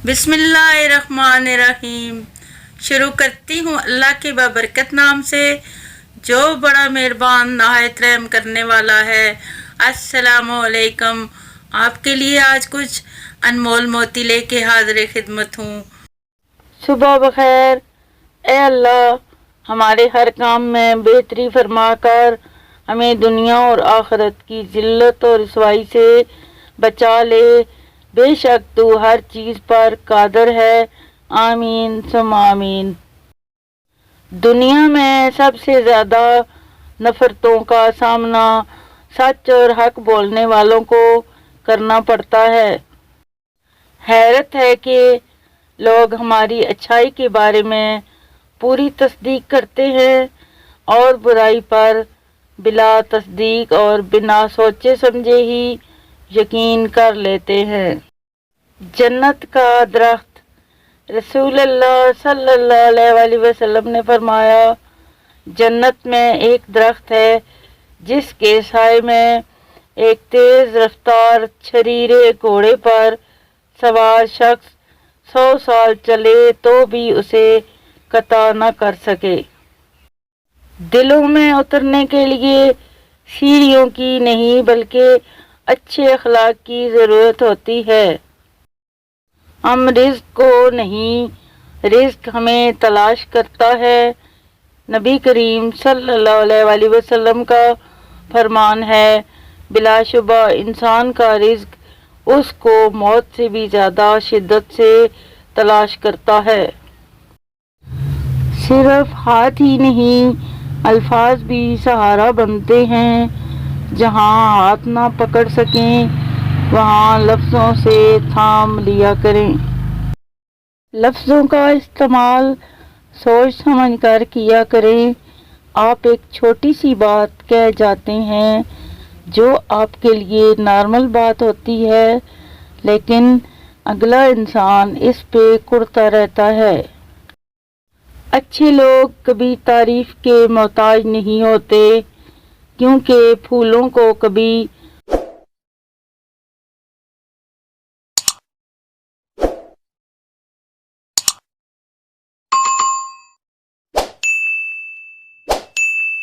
بسم اللہ الرحمن الرحیم۔ شروع کرتی ہوں اللہ کے بابرکت نام سے جو بڑا مہربان نہایت رحم کرنے والا ہے۔ السلام علیکم۔ آپ کے لیے آج کچھ انمول موتی لے کے حاضر خدمت ہوں۔ صبح بخیر۔ اے اللہ، ہمارے ہر کام میں بہتری فرما کر ہمیں دنیا اور آخرت کی ذلت اور رسوائی سے بچا لے۔ بے شک تو ہر چیز پر قادر ہے۔ آمین ثم آمین۔ دنیا میں سب سے زیادہ نفرتوں کا سامنا سچ اور حق بولنے والوں کو کرنا پڑتا ہے۔ حیرت ہے کہ لوگ ہماری اچھائی کے بارے میں پوری تصدیق کرتے ہیں اور برائی پر بلا تصدیق اور بنا سوچے سمجھے ہی یقین کر لیتے ہیں۔ جنت کا درخت۔ رسول اللہ صلی اللہ علیہ وآلہ وسلم نے فرمایا، جنت میں ایک درخت ہے جس کے سائے میں ایک تیز رفتار چھریرے گھوڑے پر سوار شخص 100 سال چلے تو بھی اسے قطع نہ کر سکے۔ دلوں میں اترنے کے لیے سیڑھیوں کی نہیں بلکہ اچھے اخلاق کی ضرورت ہوتی ہے۔ ہم رزق کو نہیں، رزق ہمیں تلاش کرتا ہے۔ نبی کریم صلی اللہ علیہ وآلہ وسلم کا فرمان ہے، بلا شبہ انسان کا رزق اس کو موت سے بھی زیادہ شدت سے تلاش کرتا ہے۔ صرف ہاتھ ہی نہیں، الفاظ بھی سہارا بنتے ہیں۔ جہاں ہاتھ نہ پکڑ سکیں وہاں لفظوں سے تھام لیا کریں۔ لفظوں کا استعمال سوچ سمجھ کر کیا کریں۔ آپ ایک چھوٹی سی بات کہہ جاتے ہیں جو آپ کے لیے نارمل بات ہوتی ہے، لیکن اگلا انسان اس پہ کڑتا رہتا ہے۔ اچھے لوگ کبھی تعریف کے محتاج نہیں ہوتے، کیونکہ پھولوں کو کبھی